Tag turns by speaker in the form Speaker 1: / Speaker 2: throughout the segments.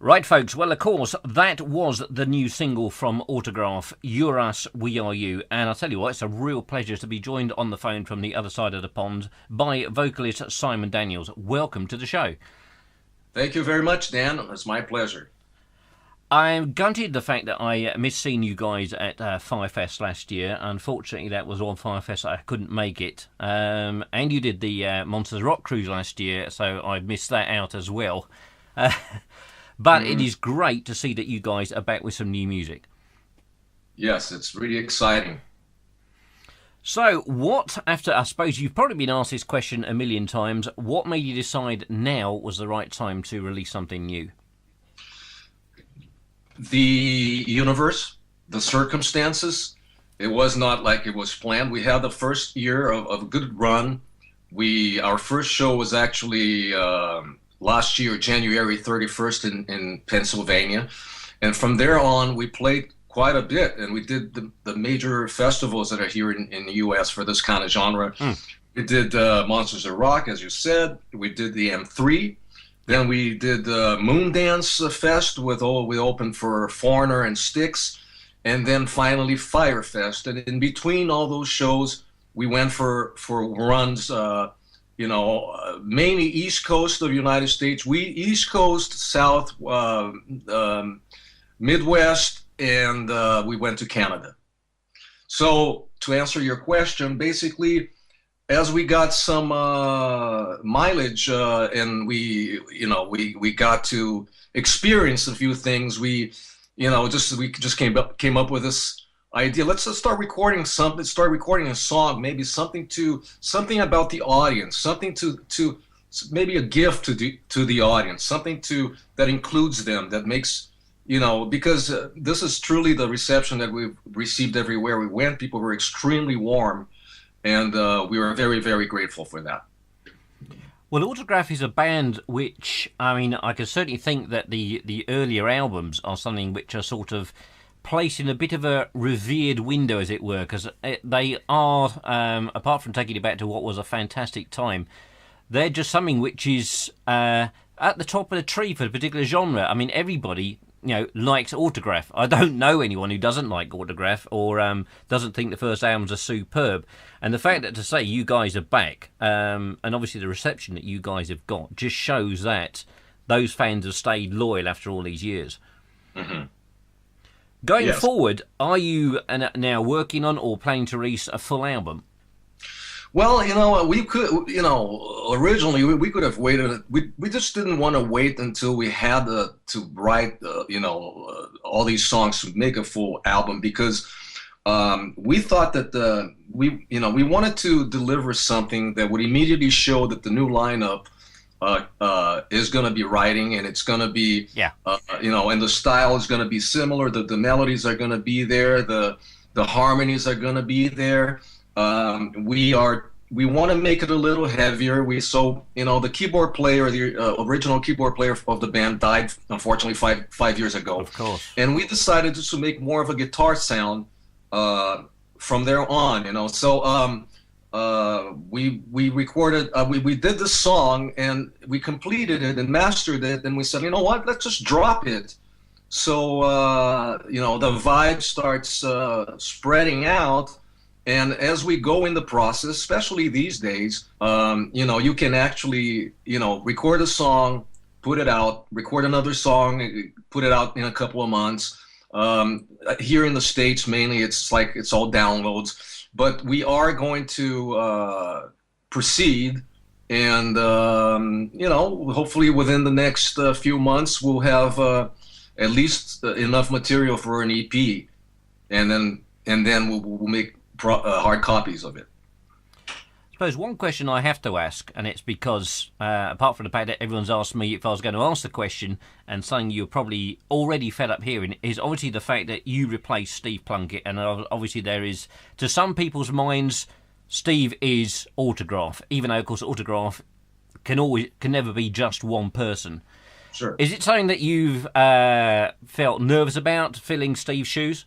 Speaker 1: Right, folks. Well, of course, that was the new single from Autograph, You're Us, We Are You. And I'll tell you what, it's a real pleasure to be joined on the phone from the other side of the pond by vocalist Simon Daniels. Welcome to the show.
Speaker 2: Thank you very much, Dan. It's my pleasure.
Speaker 1: I'm gutted the fact that I missed seeing you guys at Firefest last year. Unfortunately, that was on Firefest. I couldn't make it. And you did the Monsters Rock Cruise last year, so I missed that out as well. But it is great to see that you guys are back with some new music.
Speaker 2: Yes, it's really exciting.
Speaker 1: So, what, after, I suppose you've probably been asked this question a million times, what made you decide now was the right time to release something new?
Speaker 2: The universe, the circumstances, it was not like it was planned. We had the first year of a good run. Our first show was actually last year, January 31st in Pennsylvania. And from there on, we played quite a bit. And we did the major festivals that are here in the U.S. for this kind of genre. We did Monsters of Rock, as you said. We did the M3. Then we did Moondance Fest we opened for Foreigner and Styx. And then finally Firefest. And in between all those shows, we went for runs mainly East Coast of the United States. East Coast, South, Midwest, and we went to Canada. So to answer your question, basically, as we got some mileage and we got to experience a few things, we just came up with this idea. Let's start recording something. Start recording a song, maybe something about the audience, something to maybe a gift to the audience, something that includes them, that makes because this is truly the reception that we've received everywhere we went. People were extremely warm, and we were very, very grateful for that.
Speaker 1: Well, Autograph is a band which, I mean, I can certainly think that the earlier albums are something which are sort of placed in a bit of a revered window, as it were, because they are, apart from taking it back to what was a fantastic time, they're just something which is at the top of the tree for a particular genre. I mean, everybody, likes Autograph. I don't know anyone who doesn't like Autograph or doesn't think the first albums are superb. And the fact that to say you guys are back, and obviously the reception that you guys have got, just shows that those fans have stayed loyal after all these years.
Speaker 2: Mm-hmm.
Speaker 1: Going forward, are you now working on or planning to release a full album?
Speaker 2: Well, we could, originally we could have waited. We just didn't want to wait until we had to write, all these songs to make a full album, because we thought that we wanted to deliver something that would immediately show that the new lineup is going to be writing, and it's going to be, and the style is going to be similar. The melodies are going to be there. The harmonies are going to be there. We want to make it a little heavier. The keyboard player, the original keyboard player of the band died, unfortunately, five years ago.
Speaker 1: Of course.
Speaker 2: And we decided just to make more of a guitar sound from there on. So we recorded, we did the song, and we completed it and mastered it, and we said, you know what, let's just drop it. So the vibe starts spreading out, and as we go in the process, especially these days, you can actually record a song, put it out, record another song, put it out in a couple of months. Here in the States, mainly it's all downloads. But we are going to proceed, and hopefully within the next few months we'll have at least enough material for an EP, and then we'll make hard copies of it.
Speaker 1: I suppose one question I have to ask, and it's because apart from the fact that everyone's asked me if I was going to ask the question, and something you're probably already fed up hearing, is obviously the fact that you replaced Steve Plunkett, and obviously there is, to some people's minds, Steve is Autograph, even though of course Autograph can never be just one person.
Speaker 2: Sure.
Speaker 1: Is it something that you've felt nervous about, filling Steve's shoes?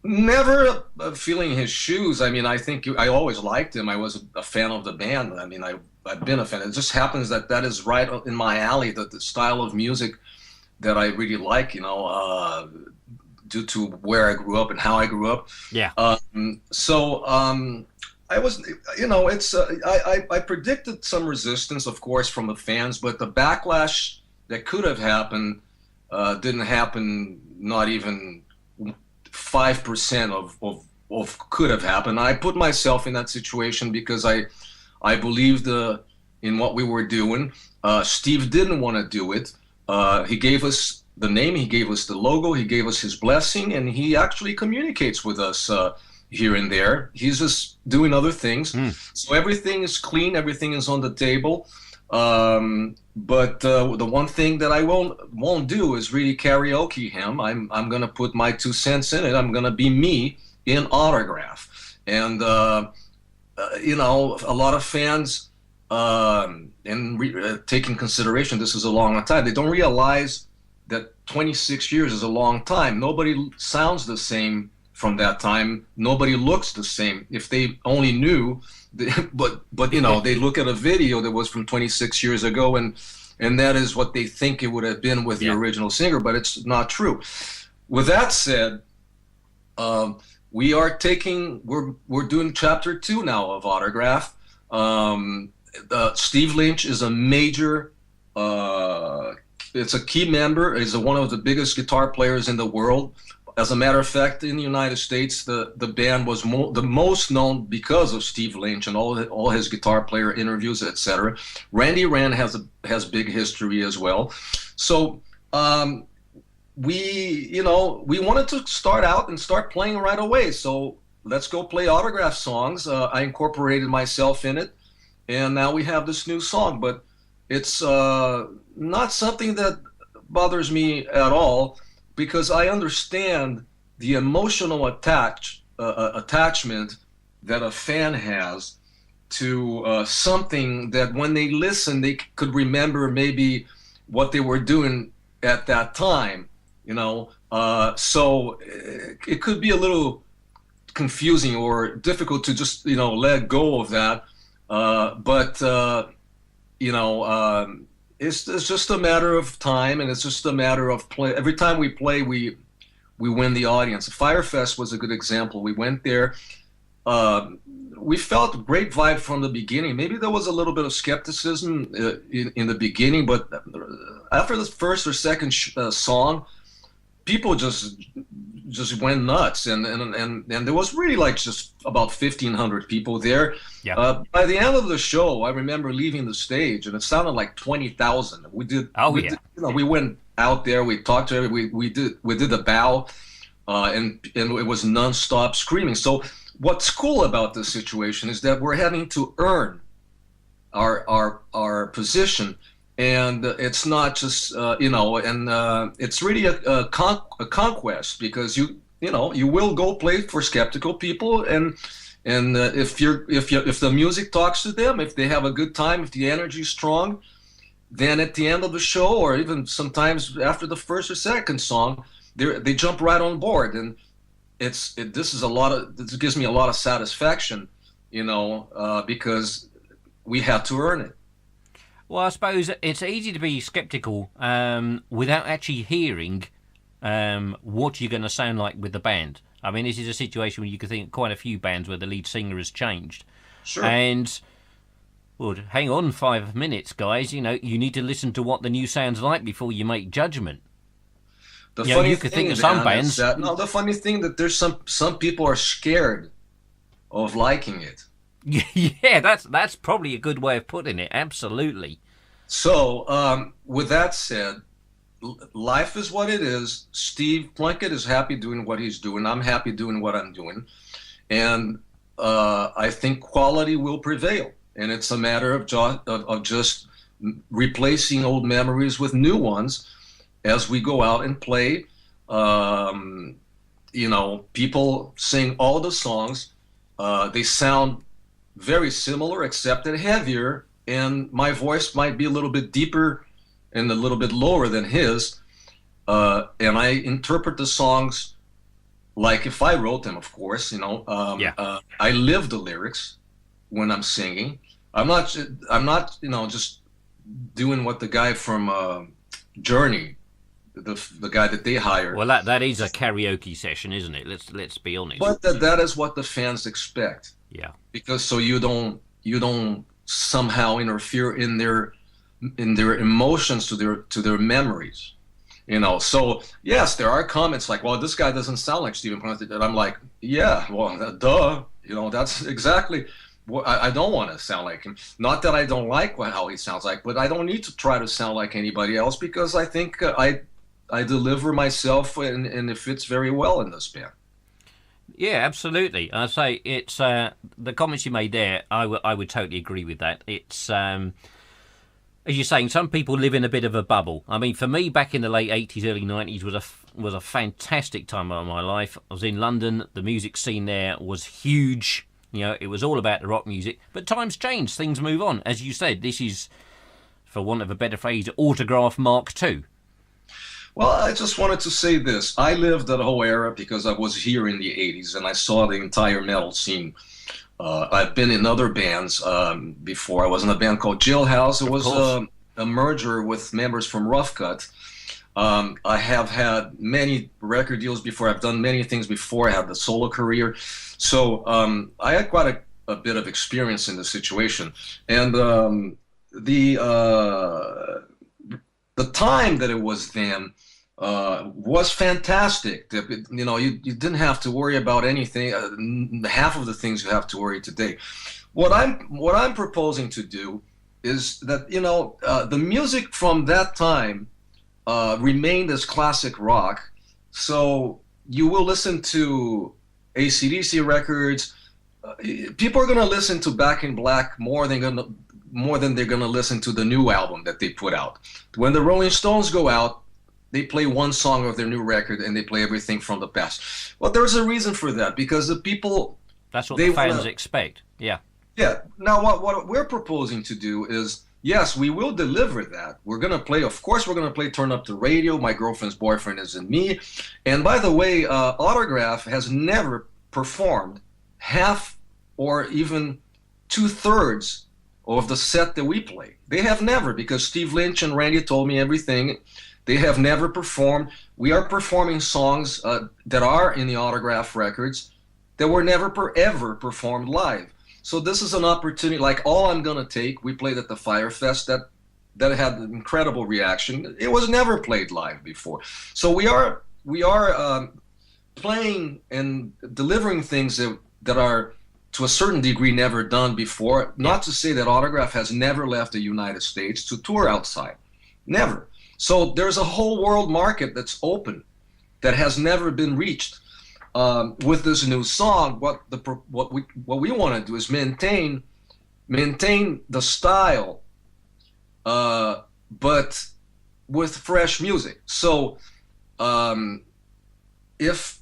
Speaker 2: Never feeling his shoes. I mean, I think I always liked him. I was a fan of the band. I mean, I've been a fan. It just happens that that is right in my alley, that the style of music that I really like, due to where I grew up and how I grew up.
Speaker 1: Yeah.
Speaker 2: I was, I predicted some resistance, of course, from the fans, but the backlash that could have happened didn't happen. Not even 5% of could have happened. I put myself in that situation because I believed in what we were doing. Steve didn't want to do it. He gave us the name, he gave us the logo, he gave us his blessing, and he actually communicates with us here and there. He's just doing other things. So everything is clean, everything is on the table. But the one thing that I won't do is really karaoke him. I'm going to put my 2 cents in it. I'm going to be me in Autograph. And, a lot of fans, taking consideration this is a long time, they don't realize that 26 years is a long time. Nobody sounds the same from that time. Nobody looks the same. If they only knew, but they look at a video that was from 26 years ago, and that is what they think it would have been with the original singer, but it's not true. With that said, we're doing chapter 2 now of Autograph. Steve Lynch is a major, it's a key member. He's one of the biggest guitar players in the world. As a matter of fact, in the United States, the band was the most known because of Steve Lynch and all his guitar player interviews, etc. Randy Rand has big history as well. So we wanted to start out and start playing right away. So let's go play Autograph songs. I incorporated myself in it, and now we have this new song. But it's not something that bothers me at all, because I understand the emotional attachment that a fan has to something that when they listen, they could remember maybe what they were doing at that time, So it could be a little confusing or difficult to just, let go of that. It's just a matter of time, and it's just a matter of play. Every time we play, we win the audience. Firefest was a good example. We went there. We felt a great vibe from the beginning. Maybe there was a little bit of skepticism in the beginning, but after the first or second song, people just went nuts, and there was really like just about 1,500 people there. Yeah. By the end of the show, I remember leaving the stage, and it sounded like 20,000. We did. We went out there. We talked to everybody. We did the bow, and it was nonstop screaming. So what's cool about this situation is that we're having to earn our position. And it's not just, it's really a conquest, because you will go play for skeptical people, and if the music talks to them, if they have a good time, if the energy is strong, then at the end of the show, or even sometimes after the first or second song, they jump right on board, and this gives me a lot of satisfaction, because we had to earn it.
Speaker 1: Well, I suppose it's easy to be sceptical without actually hearing what you're going to sound like with the band. I mean, this is a situation where you could think of quite a few bands where the lead singer has changed.
Speaker 2: Sure.
Speaker 1: And, well, hang on 5 minutes, guys. You need to listen to what the new sound's like before you make judgment.
Speaker 2: The funny thing is that there's some people are scared of liking it.
Speaker 1: Yeah, that's probably a good way of putting it. Absolutely.
Speaker 2: So, with that said, life is what it is. Steve Plunkett is happy doing what he's doing. I'm happy doing what I'm doing. And I think quality will prevail. And it's a matter of just replacing old memories with new ones as we go out and play. People sing all the songs. They sound very similar, except that heavier, and my voice might be a little bit deeper and a little bit lower than his, and I interpret the songs like if I wrote them, of course. I live the lyrics when I'm singing. I'm not. I'm not. Just doing what the guy from Journey, the guy that they hired.
Speaker 1: Well, that is a karaoke session, isn't it? Let's be honest.
Speaker 2: But that is what the fans expect.
Speaker 1: Yeah.
Speaker 2: Because so you don't somehow interfere in their emotions, to their memories. So yes, there are comments like, well, this guy doesn't sound like Stephen Plunkett, and I'm like, yeah, well, duh. That's exactly what I don't want to sound like him. Not that I don't like how he sounds like, but I don't need to try to sound like anybody else, because I think I deliver myself, and it fits very well in this band.
Speaker 1: Yeah, absolutely. I say it's the comments you made there. I would totally agree with that. It's as you're saying, some people live in a bit of a bubble. I mean, for me, back in the late '80s, early '90s was a fantastic time of my life. I was in London. The music scene there was huge. It was all about the rock music. But times change. Things move on. As you said, this is, for want of a better phrase, autograph Mark II.
Speaker 2: Well, I just wanted to say this. I lived that whole era because I was here in the '80s, and I saw the entire metal scene. I've been in other bands before. I was in a band called Jailhouse. It was a merger with members from Rough Cut. I have had many record deals before. I've done many things before. I had the solo career. So I had quite a bit of experience in the situation. And the time that it was then was fantastic. You didn't have to worry about anything. Half of the things you have to worry today. What I'm proposing to do is that the music from that time remained as classic rock. So you will listen to AC/DC records. People are going to listen to Back in Black more than they're going to listen to the new album that they put out. When the Rolling Stones go out, they play one song of their new record and they play everything from the past. Well, there's a reason for that, because the people...
Speaker 1: That's what the fans expect, yeah.
Speaker 2: Yeah. Now, what we're proposing to do is, yes, we will deliver that. We're going to play, of course, we're going to play Turn Up the Radio, My Girlfriend's Boyfriend Is in Me. And by the way, Autograph has never performed half or even two-thirds of the set that we play. They have never, because Steve Lynch and Randy told me everything. They have never performed. We are performing songs that are in the Autograph records that were never ever performed live. So this is an opportunity, like All I'm Gonna Take, we played at the Firefest, that had an incredible reaction. It was never played live before. So we are playing and delivering things that are, to a certain degree, never done before. Not to say that Autograph has never left the United States to tour outside. Never. So there's a whole world market that's open that has never been reached. With this new song, what we want to do is maintain the style, but with fresh music. So if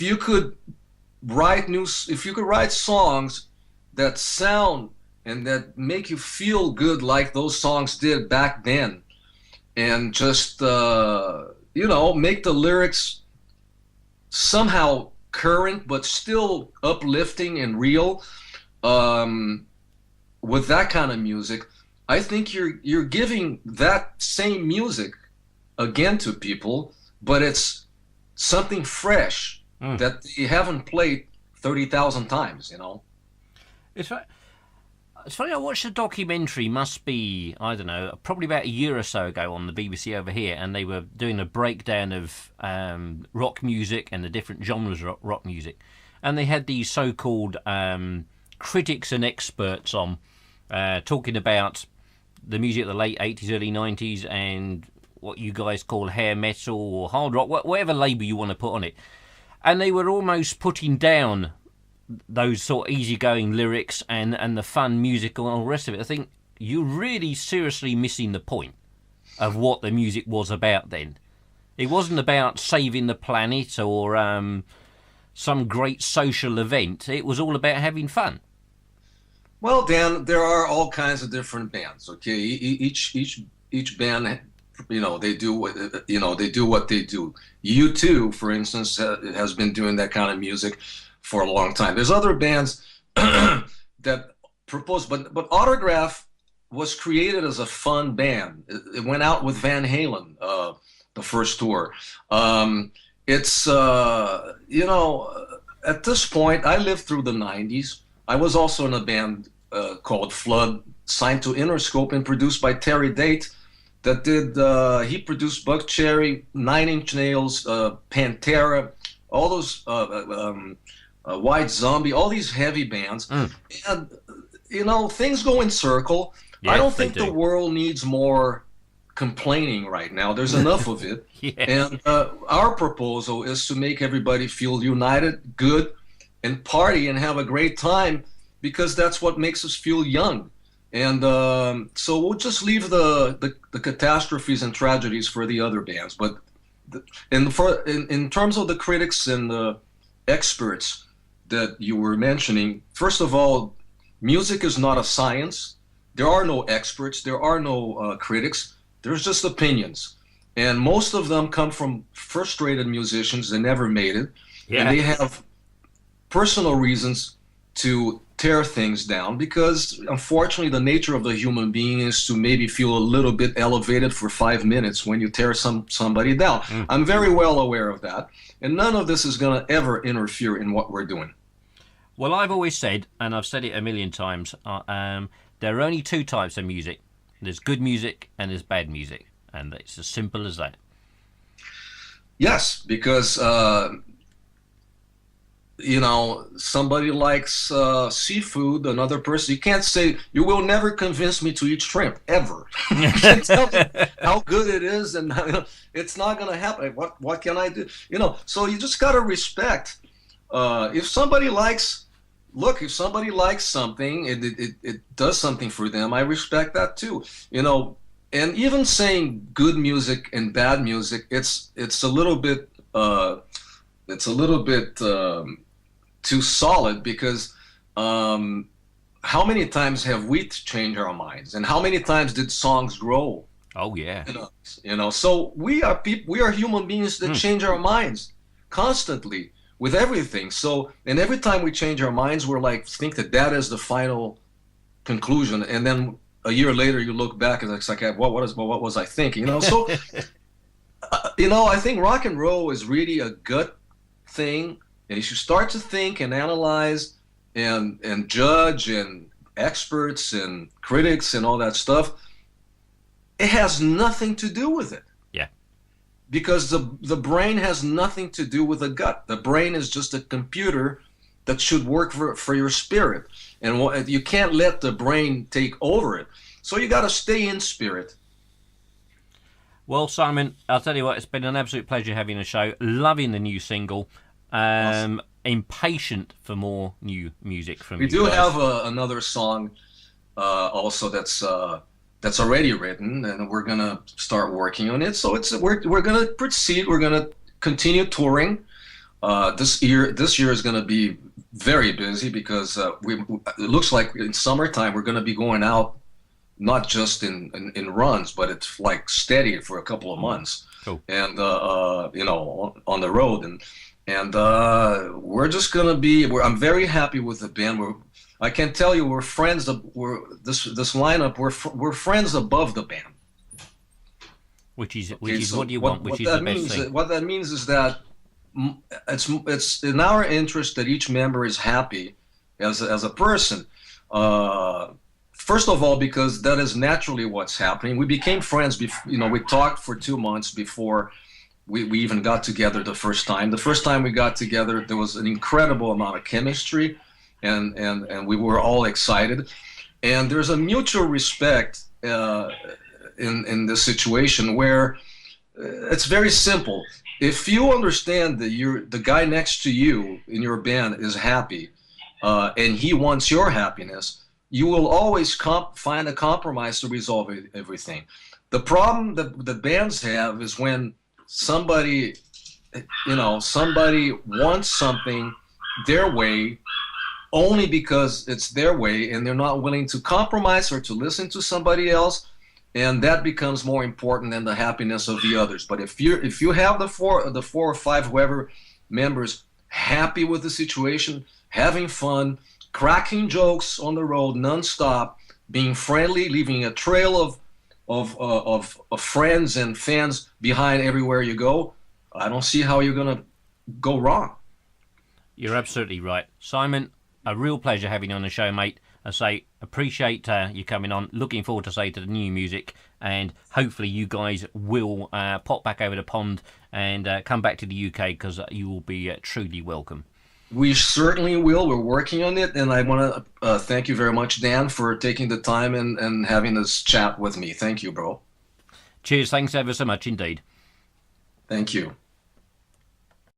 Speaker 2: you could write songs that sound and that make you feel good like those songs did back then, and just make the lyrics somehow current but still uplifting and real, with that kind of music, I think you're giving that same music again to people, but it's something fresh that you haven't played 30,000 times.
Speaker 1: It's funny, I watched a documentary, must be, I don't know, probably about a year or so ago on the BBC over here, and they were doing a breakdown of rock music and the different genres of rock music. And they had these so-called critics and experts on talking about the music of the late 80s, early 90s, and what you guys call hair metal or hard rock, whatever label you want to put on it. And they were almost putting down those sort of easygoing lyrics and the fun music and all the rest of it. I think you're really seriously missing the point of what the music was about then. It wasn't about saving the planet or some great social event. It was all about having fun.
Speaker 2: Well, Dan, there are all kinds of different bands. Okay, each band, they do what they do. U2, for instance, has been doing that kind of music for a long time. There's other bands that proposed, but Autograph was created as a fun band. It went out with Van Halen, the first tour. It's you know, at this point, I lived through the '90s. I was also in a band called Flood, signed to Interscope and produced by Terry Date. That did he produced Buckcherry, Nine Inch Nails, Pantera, all those White Zombie, all these heavy bands, and you know, things go in circle.
Speaker 1: Yes,
Speaker 2: I don't think the world needs more complaining right now. There's enough of it.
Speaker 1: Yes.
Speaker 2: And our proposal is to make everybody feel united, good, and party and have a great time, because that's what makes us feel young. And so we'll just leave the catastrophes and tragedies for the other bands. But in terms of the critics and the experts that you were mentioning, first of all, music is not a science. There are no experts. There are no critics. There's just opinions. And most of them come from frustrated musicians that never made it.
Speaker 1: Yeah.
Speaker 2: And they have personal reasons to tear things down, because unfortunately the nature of the human being is to maybe feel a little bit elevated for 5 minutes when you tear somebody down. I'm very well aware of that, and none of this is going to ever interfere in what we're doing.
Speaker 1: Well, I've always said, and I've said it a million times, there are only two types of music. There's good music and there's bad music, and it's as simple as that.
Speaker 2: Yes, because you know, somebody likes seafood, another person, you can't say, you will never convince me to eat shrimp, ever. You can't tell me how good it is, and it's not going to happen. What can I do? You know, so you just got to respect. If somebody likes, if somebody likes something, it does something for them, I respect that too. You know, and even saying good music and bad music, it's a little bit, too solid, because how many times have we changed our minds, and how many times did songs grow?
Speaker 1: Oh yeah.
Speaker 2: You know, so we are people, we are human beings that change our minds constantly with everything. So, and every time we change our minds, we're like, think that is the final conclusion, and then a year later you look back and it's like, what was I thinking? You know, so you know, I think rock and roll is really a gut thing. And you should start to think and analyze and judge, and experts and critics and all that stuff. It has nothing to do with it.
Speaker 1: Yeah.
Speaker 2: Because the brain has nothing to do with the gut. The brain is just a computer that should work for your spirit. And you can't let the brain take over it. So you got to stay in spirit.
Speaker 1: Well, Simon, I'll tell you what, it's been an absolute pleasure having a show. Loving the new single. Awesome. Impatient for more new music from you.
Speaker 2: We do have another song also that's already written, and we're gonna start working on it. So we're gonna proceed. We're gonna continue touring. This year is gonna be very busy, because it looks like in summertime we're gonna be going out, not just in runs, but it's like steady for a couple of months.
Speaker 1: Cool. And
Speaker 2: you know, on the road, and we're just gonna be. I'm very happy with the band. I can tell you, we're friends. This lineup. We're friends above the band.
Speaker 1: Which is what you want. Which is the best thing.
Speaker 2: What that means is that it's in our interest that each member is happy as a person. First of all, because that is naturally what's happening. We became friends. You know, we talked for 2 months before we even got together the first time. The first time we got together, there was an incredible amount of chemistry, and we were all excited. And there's a mutual respect in this situation where it's very simple. If you understand that the guy next to you in your band is happy, and he wants your happiness, you will always find a compromise to resolve everything. The problem that the bands have is when somebody wants something their way only because it's their way, and they're not willing to compromise or to listen to somebody else, and that becomes more important than the happiness of the others. But if you have the four or five whoever members happy with the situation, having fun, cracking jokes on the road nonstop, being friendly, leaving a trail of friends and fans behind everywhere you go. I don't see how you're gonna go wrong.
Speaker 1: You're absolutely right, Simon. A real pleasure having you on the show, mate. I say appreciate you coming on. Looking forward to to the new music, and hopefully you guys will pop back over the pond and come back to the UK, because you will be truly welcome.
Speaker 2: We certainly will. We're working on it, and I want to thank you very much, Dan, for taking the time and having this chat with me. Thank you, bro.
Speaker 1: Cheers. Thanks ever so much indeed.
Speaker 2: Thank you.